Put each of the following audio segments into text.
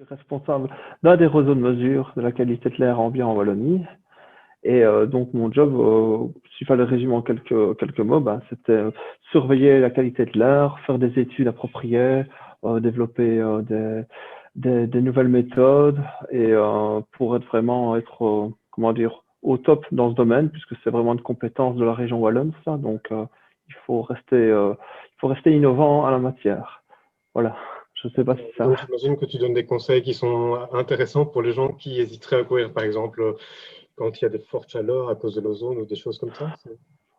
responsable d'un des réseaux de mesure de la qualité de l'air ambiant en Wallonie. Et donc mon job, s'il fallait le résumer en quelques mots, ben, c'était surveiller la qualité de l'air, faire des études appropriées, développer des nouvelles méthodes et pour être vraiment comment dire, au top dans ce domaine, puisque c'est vraiment une compétence de la région wallonne, ça. Donc il faut rester innovant à la matière. Voilà. Je ne sais pas si ça. Donc, j'imagine que tu donnes des conseils qui sont intéressants pour les gens qui hésiteraient à courir, par exemple, quand il y a des fortes chaleurs à cause de l'ozone ou des choses comme ça.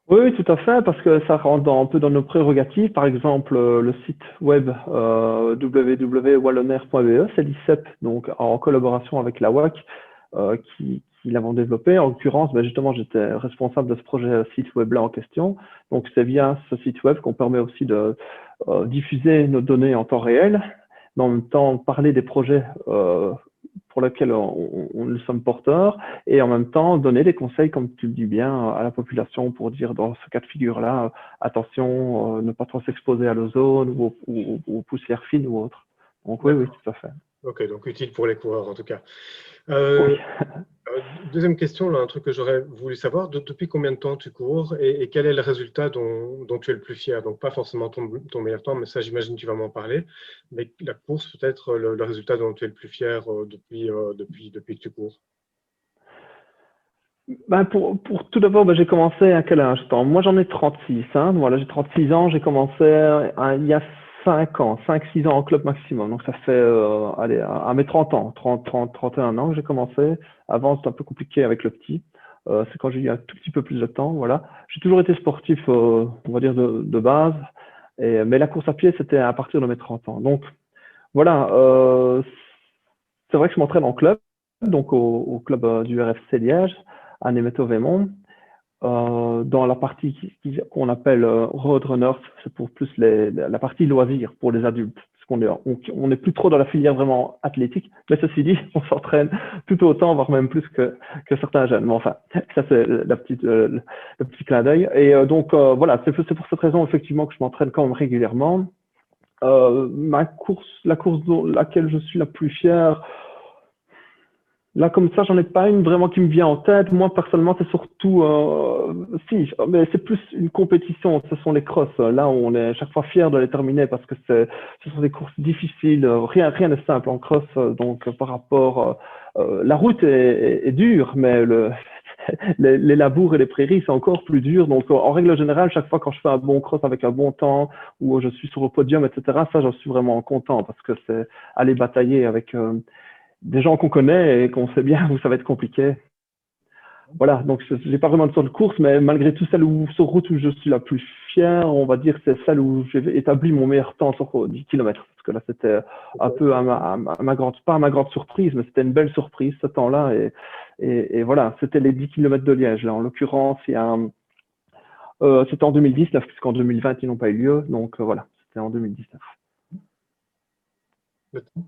Oui, oui, tout à fait, parce que ça rentre un peu dans nos prérogatives. Par exemple, le site web www.wallonair.be, c'est l'ICEP, donc en collaboration avec la WAC, qui l'avons développé. En l'occurrence, ben justement, j'étais responsable de ce projet site web-là en question. Donc, c'est via ce site web qu'on permet aussi de diffuser nos données en temps réel, mais en même temps parler des projets pour lesquels nous sommes porteurs, et en même temps donner des conseils, comme tu le dis bien, à la population pour dire dans ce cas de figure-là, attention, ne pas trop s'exposer à l'ozone ou aux poussières fines ou autres. Donc oui, oui, tout à fait. Ok, donc utile pour les coureurs en tout cas. Oui. Deuxième question, là, un truc que j'aurais voulu savoir, depuis combien de temps tu cours et quel est le résultat dont tu es le plus fier? Donc pas forcément ton meilleur temps, mais ça j'imagine que tu vas m'en parler, mais la course peut-être le résultat dont tu es le plus fier depuis que tu cours. Ben pour tout d'abord, ben j'ai commencé à quel âge? Attends, moi j'en ai 36, hein. Voilà, j'ai 36 ans, j'ai commencé il y a 5 ans, 5-6 ans en club maximum. Donc ça fait allez, à mes 30 ans, 31 ans que j'ai commencé. Avant c'était un peu compliqué avec le petit. C'est quand j'ai eu un tout petit peu plus de temps, voilà. J'ai toujours été sportif, on va dire de base. Mais la course à pied, c'était à partir de mes 30 ans. Donc voilà, c'est vrai que je m'entraîne en club, donc au club du RFC Liège, à Nemeto-Vémont. Dans la partie qu'on appelle Road Runners, c'est pour plus la partie loisirs pour les adultes. Parce on est plus trop dans la filière vraiment athlétique, mais ceci dit, on s'entraîne tout autant, voire même plus que certains jeunes. Mais enfin, ça c'est le petit clin d'œil. Et donc voilà, c'est pour cette raison effectivement que je m'entraîne quand même régulièrement. La course dont laquelle je suis la plus fier, là, comme ça, j'en ai pas une vraiment qui me vient en tête. Moi, personnellement, c'est surtout, si, mais c'est plus une compétition. Ce sont les crosses. Là, on est à chaque fois fier de les terminer parce que ce sont des courses difficiles. Rien n'est simple en cross. Donc, par rapport, la route est dure, mais les labours et les prairies, c'est encore plus dur. Donc, en règle générale, chaque fois quand je fais un bon cross avec un bon temps ou je suis sur le podium, etc., ça, j'en suis vraiment content parce que c'est aller batailler avec des gens qu'on connaît et qu'on sait bien où ça va être compliqué. Voilà, donc j'ai pas vraiment de sorte de course, mais malgré tout, celle sur route où je suis la plus fier, on va dire que c'est celle où j'ai établi mon meilleur temps sur 10 km. Parce que là, c'était un peu pas à ma grande surprise, mais c'était une belle surprise ce temps-là. Et voilà, c'était les 10 km de Liège. Là, en l'occurrence, c'était en 2019, puisqu'en 2020, ils n'ont pas eu lieu. Donc voilà, c'était en 2019. Le temps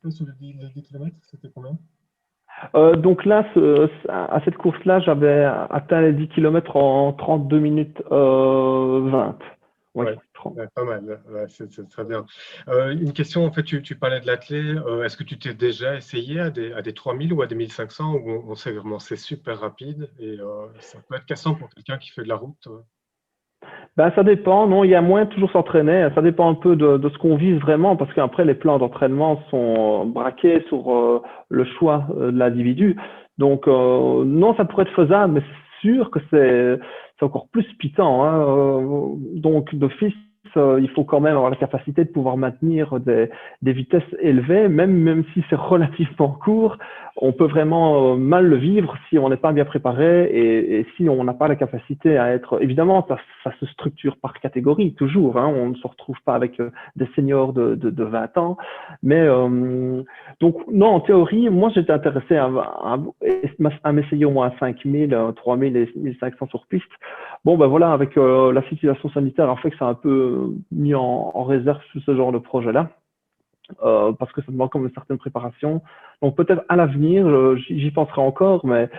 sur les 10 km, c'était combien? Donc là, à cette course-là, j'avais atteint les 10 km en 32 minutes 20. Oui, Ouais, 30. ouais, pas mal, ouais, c'est très bien. Une question, en fait, tu parlais de l'athlé. Est-ce que tu t'es déjà essayé à des 3000 ou à des 1500 où on sait vraiment c'est super rapide et ça peut être cassant pour quelqu'un qui fait de la route? Ben, ça dépend, non, il y a moins de toujours s'entraîner. Ça dépend un peu de ce qu'on vise vraiment, parce qu'après, les plans d'entraînement sont braqués sur le choix de l'individu. Donc, non, ça pourrait être faisable, mais c'est sûr que c'est encore plus piquant, hein. Donc, d'office, il faut quand même avoir la capacité de pouvoir maintenir des vitesses élevées, même si c'est relativement court. On peut vraiment mal le vivre si on n'est pas bien préparé et si on n'a pas la capacité à être. Évidemment, ça se structure par catégorie, toujours, hein. On ne se retrouve pas avec des seniors de 20 ans. Mais donc, non, en théorie, moi, j'étais intéressé à m'essayer au moins à 5000, 3000 et 1500 sur piste. Bon, ben voilà, avec la situation sanitaire, en fait, que ça a un peu mis en réserve ce genre de projet-là. Parce que ça demande comme une certaine préparation. Donc peut-être à l'avenir, j'y penserai encore, mais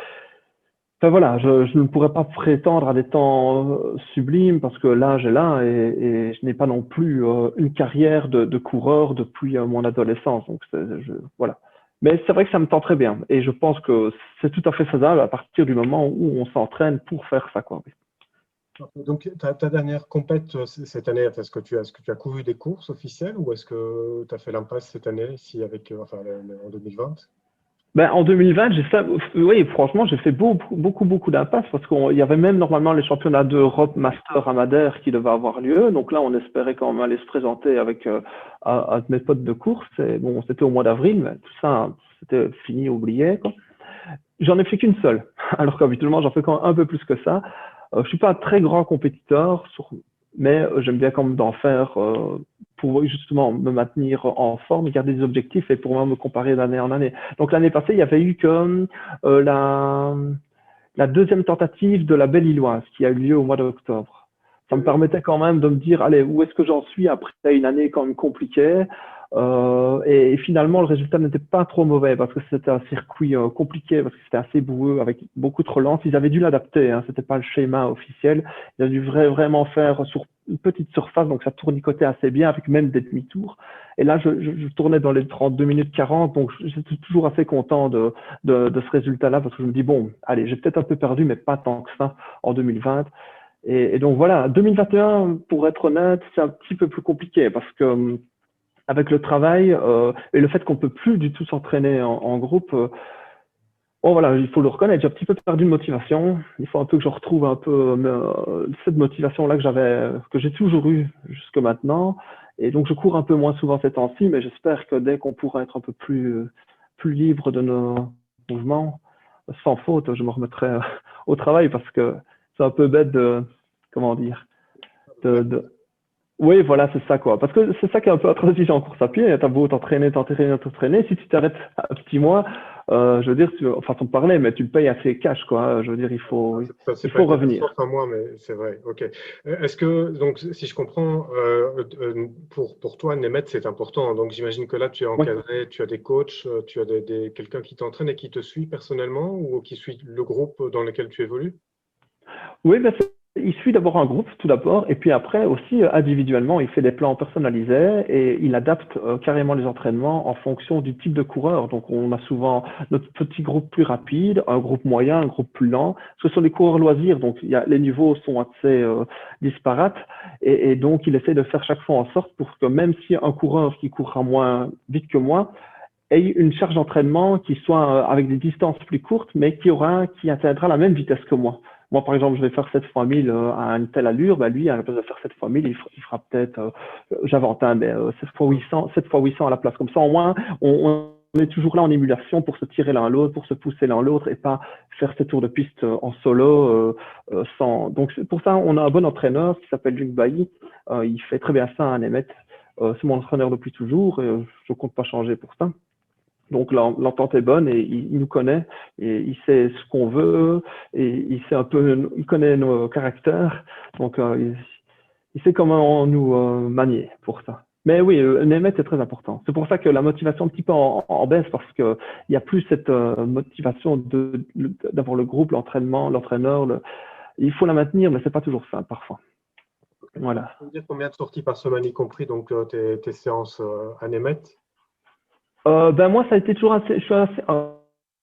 Enfin voilà, je ne pourrais pas prétendre à des temps sublimes parce que l'âge est là et je n'ai pas non plus une carrière de coureur depuis mon adolescence. Donc voilà. Mais c'est vrai que ça me tend très bien et je pense que c'est tout à fait faisable à partir du moment où on s'entraîne pour faire ça, quoi. Donc, ta dernière compète cette année, est-ce que tu as couru des courses officielles ou est-ce que tu as fait l'impasse cette année ici avec, enfin, en 2020? Ben, en 2020, j'ai fait, oui, franchement, j'ai fait beaucoup d'impasses parce qu'il y avait même normalement les championnats d'Europe Master à Madère qui devaient avoir lieu. Donc là, on espérait quand même aller se présenter avec mes potes de course. Et bon, c'était au mois d'avril, mais tout ça, c'était fini, oublié, quoi. J'en ai fait qu'une seule, alors qu'habituellement, j'en fais quand même un peu plus que ça. Je suis pas un très grand compétiteur, mais j'aime bien quand même d'en faire pour justement me maintenir en forme, garder des objectifs et pour moi me comparer d'année en année. Donc l'année passée, il y avait eu que la deuxième tentative de la Belle Illoise qui a eu lieu au mois d'octobre. Ça me permettait quand même de me dire, allez, où est-ce que j'en suis après une année quand même compliquée. Et finalement, le résultat n'était pas trop mauvais parce que c'était un circuit compliqué, parce que c'était assez boueux avec beaucoup de relances. Ils avaient dû l'adapter, hein, c'était pas le schéma officiel. Ils avaient dû vraiment faire sur une petite surface, donc ça tournicotait assez bien avec même des demi-tours. Et là, je tournais dans les 32 minutes 40, donc j'étais toujours assez content de ce résultat-là parce que je me dis, bon, allez, j'ai peut-être un peu perdu, mais pas tant que ça en 2020. Et donc voilà, 2021, pour être honnête, c'est un petit peu plus compliqué parce que avec le travail et le fait qu'on peut plus du tout s'entraîner en groupe, bon voilà, il faut le reconnaître, j'ai un petit peu perdu de motivation. Il faut un peu que je retrouve un peu cette motivation-là que j'ai toujours eue jusque maintenant. Et donc je cours un peu moins souvent ces temps-ci, mais j'espère que dès qu'on pourra être un peu plus libre de nos mouvements, sans faute, je me remettrai au travail parce que c'est un peu bête comment dire, de oui, voilà, c'est ça, quoi. Parce que c'est ça qui est un peu atroce en course à pied. T'as beau t'entraîner. Si tu t'arrêtes un petit mois, je veux dire, façon de parler, mais tu le payes assez cash, quoi. Je veux dire, C'est il pas faut une catastrophe revenir. à moi, mais c'est vrai. Ok. Est-ce que, donc, si je comprends, pour toi, Nemet, c'est important. Donc, j'imagine que là, tu es Oui. encadré, tu as des coachs, tu as quelqu'un qui t'entraîne et qui te suit personnellement ou qui suit le groupe dans lequel tu évolues? Oui, ben il suit d'abord un groupe, tout d'abord, et puis après aussi individuellement, il fait des plans personnalisés et il adapte carrément les entraînements en fonction du type de coureur. Donc, on a souvent notre petit groupe plus rapide, un groupe moyen, un groupe plus lent. Ce sont des coureurs loisirs, donc les niveaux sont assez disparates et donc il essaie de faire chaque fois en sorte pour que même si un coureur qui courra moins vite que moi ait une charge d'entraînement qui soit avec des distances plus courtes, mais qui atteindra la même vitesse que moi. Moi, par exemple, je vais faire 7 fois 1000 à une telle allure, bah, lui, à la place de faire 7 fois 1000, il fera peut-être, j'invente, hein, mais 7 fois 800 à la place. Comme ça, au moins, on est toujours là en émulation pour se tirer l'un l'autre, pour se pousser l'un l'autre et pas faire ces tours de piste en solo sans. Donc, pour ça, on a un bon entraîneur qui s'appelle Luc Bailly. Il fait très bien ça à Nemet. C'est mon entraîneur depuis toujours et je compte pas changer pour ça. Donc l'entente est bonne et il nous connaît et il sait ce qu'on veut et il connaît nos caractères. Donc il sait comment nous manier pour ça. Mais oui, Nemet est très important. C'est pour ça que la motivation un petit peu en baisse parce que il y a plus cette motivation d'avoir le groupe, l'entraînement, l'entraîneur. Il faut la maintenir, mais c'est pas toujours simple parfois. Voilà. Tu peux me dire combien de sorties par semaine, y compris donc tes séances à Nemet? Ben moi, ça a été toujours je suis assez,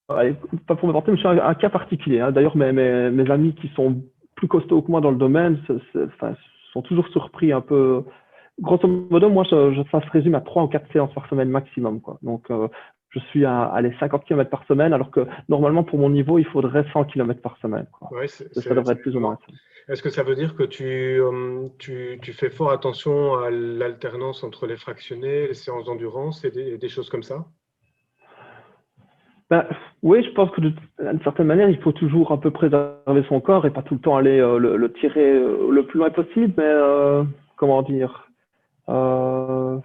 allez, pas pour me vanter, mais je suis un cas particulier, hein. D'ailleurs, mes amis qui sont plus costauds que moi dans le domaine enfin, sont toujours surpris un peu. Grosso modo, moi, ça se résume à 3 ou 4 séances par semaine maximum, quoi. Donc, je suis à les 50 km par semaine, alors que normalement, pour mon niveau, il faudrait 100 km par semaine, quoi. Oui, Ça devrait être plus ou moins énorme. ça. Est-ce que ça veut dire que tu fais fort attention à l'alternance entre les fractionnés, les séances d'endurance et des choses comme ça? Ben, oui, je pense que d'une certaine manière, il faut toujours un peu préserver son corps et pas tout le temps aller le tirer le plus loin possible, mais comment dire euh,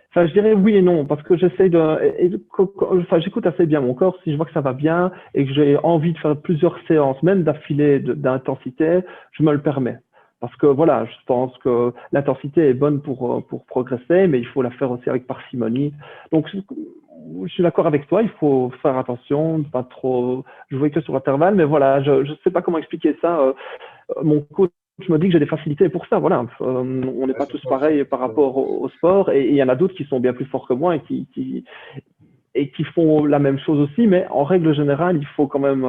enfin, je dirais oui et non, parce que j'essaye enfin, j'écoute assez bien mon corps. Si je vois que ça va bien et que j'ai envie de faire plusieurs séances, même d'affilée d'intensité, je me le permets. Parce que voilà, je pense que l'intensité est bonne pour progresser, mais il faut la faire aussi avec parcimonie. Donc, je suis d'accord avec toi, il faut faire attention, ne pas trop jouer que sur l'intervalle, mais voilà, je ne sais pas comment expliquer ça. Mon coach me dit que j'ai des facilités pour ça, voilà. On n'est Ouais, pas ça tous change. pareils par rapport au sport, et il y en a d'autres qui sont bien plus forts que moi et qui font la même chose aussi, mais en règle générale, il faut quand même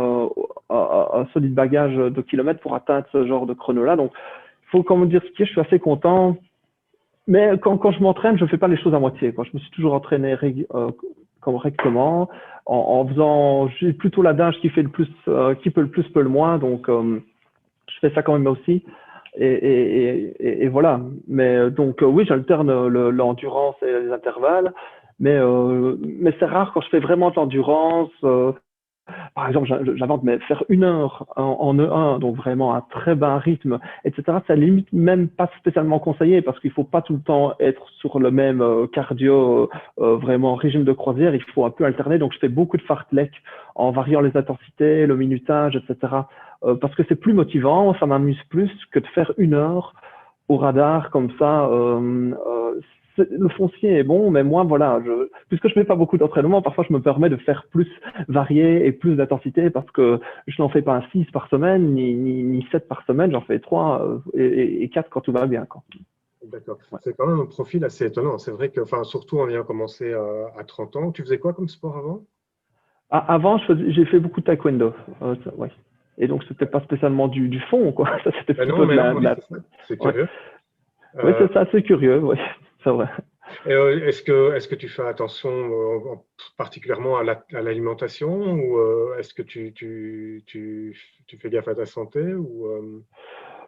un solide bagage de kilomètres pour atteindre ce genre de chrono-là. Donc, il faut quand même dire ce qui est, je suis assez content. Mais quand je m'entraîne, je ne fais pas les choses à moitié, quoi. Je me suis toujours entraîné correctement, en faisant, j'ai plutôt l'adage qui fait le plus, qui peut le plus, peut le moins. Donc, je fais ça quand même aussi. Et voilà. Mais donc, oui, j'alterne l'endurance et les intervalles. Mais c'est rare quand je fais vraiment de l'endurance. Par exemple, j'invente, mais faire 1 heure en E1, donc vraiment un très bas rythme, etc., ça limite même pas spécialement conseillé parce qu'il faut pas tout le temps être sur le même cardio, vraiment régime de croisière, il faut un peu alterner. Donc, je fais beaucoup de fartlek en variant les intensités, le minutage, etc., parce que c'est plus motivant, ça m'amuse plus que de faire 1 heure au radar comme ça. Le foncier est bon, mais moi, voilà, puisque je fais pas beaucoup d'entraînement, parfois je me permets de faire plus varié et plus d'intensité parce que je n'en fais pas 6 par semaine, ni 7 par semaine, j'en fais 3 et 4 quand tout va bien, quoi. D'accord. Ouais. C'est quand même un profil assez étonnant. C'est vrai que, enfin, surtout en ayant commencé à 30 ans. Tu faisais quoi comme sport avant? Avant, j'ai fait beaucoup de taekwondo. Ouais. Et donc, c'était pas spécialement du fond, quoi. Ça, c'était Ben non, plutôt de mais non, oui, la... c'est ça. C'est Ouais, curieux. ouais, Euh, c'est ça, c'est curieux, ouais. C'est vrai. et, est-ce que tu fais attention particulièrement à l'alimentation ou est-ce que tu fais gaffe à ta santé ou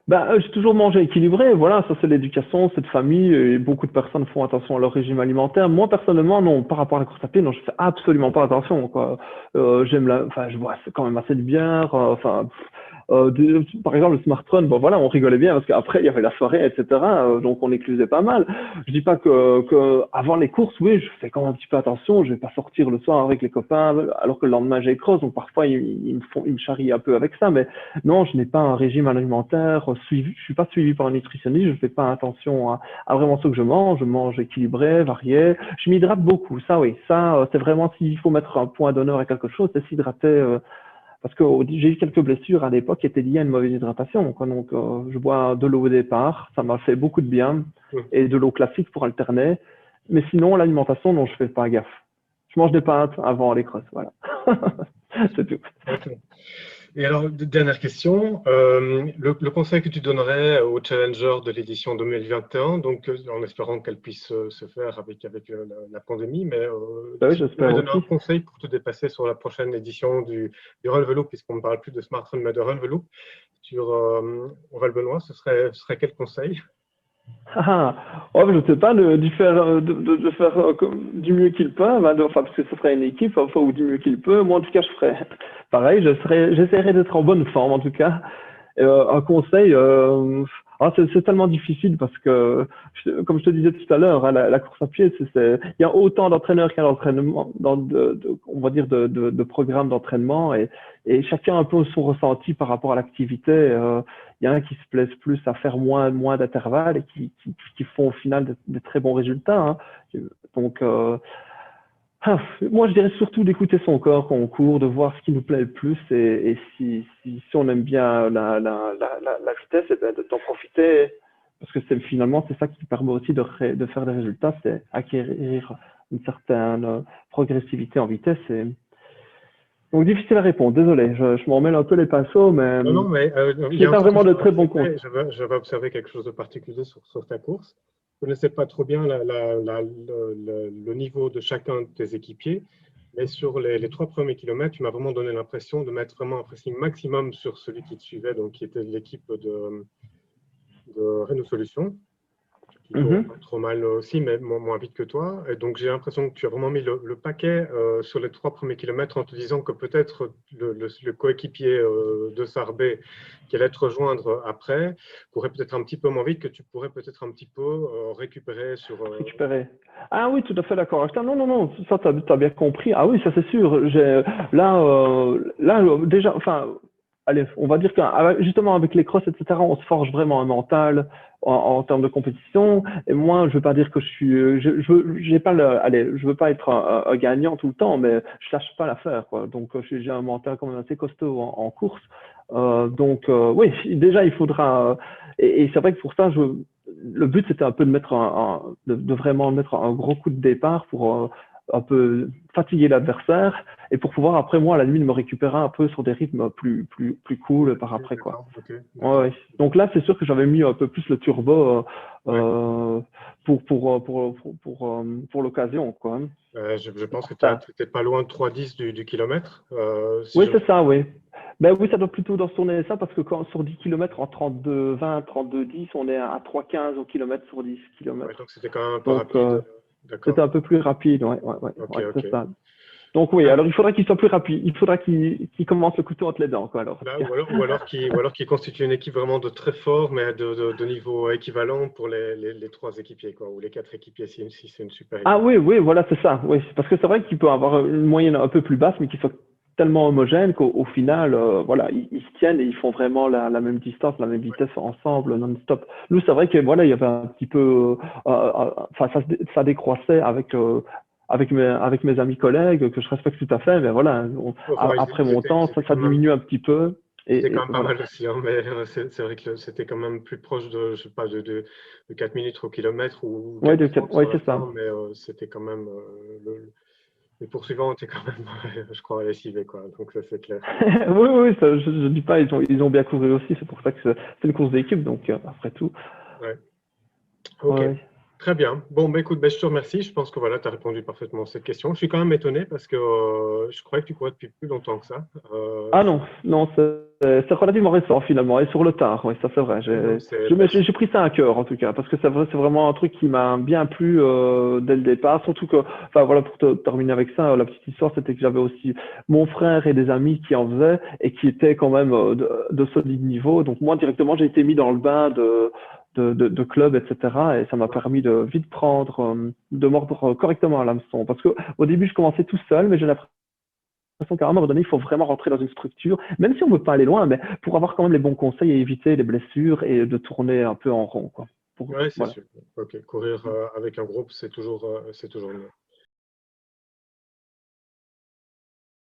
Bah, j'ai toujours mangé équilibré, voilà, ça c'est l'éducation, c'est de famille, et beaucoup de personnes font attention à leur régime alimentaire. Moi, personnellement, non, par rapport à la course à pied, non, je fais absolument pas attention, quoi. Enfin, je bois quand même assez de bière, par exemple, le Smart Run, bon voilà, on rigolait bien parce qu'après, il y avait la soirée, etc., donc on éclusait pas mal. Je dis pas que avant les courses, oui, je fais quand même un petit peu attention, je vais pas sortir le soir avec les copains, alors que le lendemain j'ai cross, donc parfois ils me charrient un peu avec ça, mais non, je n'ai pas un régime alimentaire suivi. Je suis pas suivi par un nutritionniste. Je fais pas attention à vraiment ce que je mange. Je mange équilibré, varié. Je m'hydrate beaucoup. Ça, oui. Ça, c'est vraiment s'il faut mettre un point d'honneur à quelque chose, c'est s'hydrater. Parce que j'ai eu quelques blessures à l'époque qui étaient liées à une mauvaise hydratation, quoi. Donc, je bois de l'eau au départ. Ça m'a fait beaucoup de bien. Et de l'eau classique pour alterner. Mais sinon, l'alimentation, non, je fais pas gaffe. Je mange des pâtes avant les crosses. Voilà. C'est tout. Ok. Et alors, dernière question, le conseil que tu donnerais aux challengers de l'édition 2021, donc en espérant qu'elle puisse se faire avec la pandémie, mais Bah oui, si tu j'espère devais donner un aussi. conseil pour te dépasser sur la prochaine édition du Run Loop, puisqu'on ne parle plus de Smart Run, mais de Run Loop, sur Val-Benoît, ce serait quel conseil? Ah, oh, je ne sais pas, de faire du mieux qu'il peut, enfin, parce que ce serait une équipe, enfin, ou du mieux qu'il peut. Moi, en tout cas, je ferais pareil, j'essaierai d'être en bonne forme, en tout cas. Un conseil, c'est tellement difficile parce que, comme je te disais tout à l'heure, hein, la course à pied, il y a autant d'entraîneurs qu'il y a d'entraînement, on va dire de programmes d'entraînement et chacun a un peu son ressenti par rapport à l'activité. Il y en a qui se plaisent plus à faire moins d'intervalles et qui font au final de très bons résultats, hein. Donc, moi, je dirais surtout d'écouter son corps quand on court, de voir ce qui nous plaît le plus et si on aime bien la vitesse, eh ben, de t'en profiter parce que finalement, c'est ça qui permet aussi de faire des résultats, c'est acquérir une certaine progressivité en vitesse. Donc, difficile à répondre, désolé, je m'en mêle un peu les pinceaux, mais Non, non, mais il ce y n'est a un pas truc que vraiment de j'avais très bons comptes. observé, j'avais observé quelque chose de particulier sur ta course. Je ne connaissais pas trop bien le niveau de chacun de tes équipiers, mais sur les 3 premiers kilomètres, tu m'as vraiment donné l'impression de mettre vraiment un pressing maximum sur celui qui te suivait, donc qui était l'équipe de Renault Solutions, qui court Mhm. pas trop mal aussi, mais moins vite que toi. Et donc, j'ai l'impression que tu as vraiment mis le paquet sur les 3 premiers kilomètres en te disant que peut-être le coéquipier de Sarbet qui allait te rejoindre après courait peut-être un petit peu moins vite, que tu pourrais peut-être un petit peu récupérer sur. Récupérer. Ah oui, tout à fait d'accord avec toi. Non, non, non, ça, t'as bien compris. Ah oui, ça c'est sûr. Là, déjà, enfin, allez, on va dire que justement avec les crosses, etc., on se forge vraiment un mental en termes de compétition. Et moi, je veux pas dire que je suis, j'ai pas allez, je veux pas être un gagnant tout le temps, mais je lâche pas l'affaire, quoi. Donc, j'ai un mental quand même assez costaud en course. Donc, oui, déjà, il faudra. Et c'est vrai que pour ça, le but, c'était un peu de mettre de vraiment mettre un gros coup de départ pour un peu fatiguer l'adversaire et pour pouvoir après moi à la limite me récupérer un peu sur des rythmes plus cool par après quoi. D'accord, ok, Ouais, d'accord. ouais. Donc là c'est sûr que j'avais mis un peu plus le turbo Ouais. pour l'occasion quoi. Je pense que tu Ça. n'étais pas loin de 3,10 du kilomètre, si Oui je me c'est trompe. ça oui. Ben oui ça doit plutôt dans tourner ça parce que quand sur 10 kilomètres en 32-20, 32-10 on est à 3,15 au kilomètre sur 10 Ouais, kilomètres. donc c'était quand même un peu Donc rapide. c'était D'accord. un peu plus rapide ouais ouais ouais, Ok, ouais ok. c'est ça. Donc oui, Très alors bien. il faudra qu'il soit plus rapide. Il faudra qu'il commence le couteau entre les dents, quoi, alors, en tout Là, cas. ou alors qui constitue une équipe vraiment de très fort, mais de niveau équivalent pour les trois équipiers, quoi, ou les quatre équipiers si c'est une super Ah équipe. oui, oui, voilà, c'est ça. Oui, parce que c'est vrai qu'il peut avoir une moyenne un peu plus basse, mais qui soit tellement homogène qu'au final, voilà, ils se tiennent et ils font vraiment la même distance, la même vitesse ensemble, non-stop. Nous, c'est vrai que voilà, il y avait un petit peu, enfin, ça décroissait avec mes amis collègues que je respecte tout à fait, mais voilà, Enfin, après mon temps, ça diminue un petit peu ils étaient quand et même pas voilà. mal aussi, hein, mais c'est vrai que c'était quand même plus proche de, je sais pas, de 4 minutes au kilomètre ou Ouais, 4,30 ouais, sur la c'est ça. fin, mais c'était quand même, les poursuivants étaient quand même, je crois, lessivés, quoi, donc ça c'est clair. Oui, oui, ça, je dis pas, ils ont bien couru aussi, c'est pour ça que c'est une course d'équipe, donc après tout. Ouais. Ouais, Ok, ouais. très bien. Bon, bah, écoute, bah, je te remercie. Je pense que voilà, tu as répondu parfaitement à cette question. Je suis quand même étonné parce que je croyais que tu courais depuis plus longtemps que ça. Ah non, non, c'est relativement récent finalement, et sur le tard, oui, ça c'est vrai. Ouais, non, c'est, bah, J'ai pris ça à cœur en tout cas, parce que c'est vraiment un truc qui m'a bien plu dès le départ, surtout que, enfin voilà, pour terminer avec ça, la petite histoire, c'était que j'avais aussi mon frère et des amis qui en faisaient et qui étaient quand même de solide niveau. Donc moi directement, j'ai été mis dans le bain de club, etc. Et ça m'a permis de vite de mordre correctement à l'hameçon. Parce que au début, je commençais tout seul, mais j'ai l'impression qu'à un moment donné, il faut vraiment rentrer dans une structure, même si on ne veut pas aller loin, mais pour avoir quand même les bons conseils et éviter les blessures et de tourner un peu en rond, quoi. ouais, c'est Voilà. sûr. Ok, courir avec un groupe, c'est toujours mieux.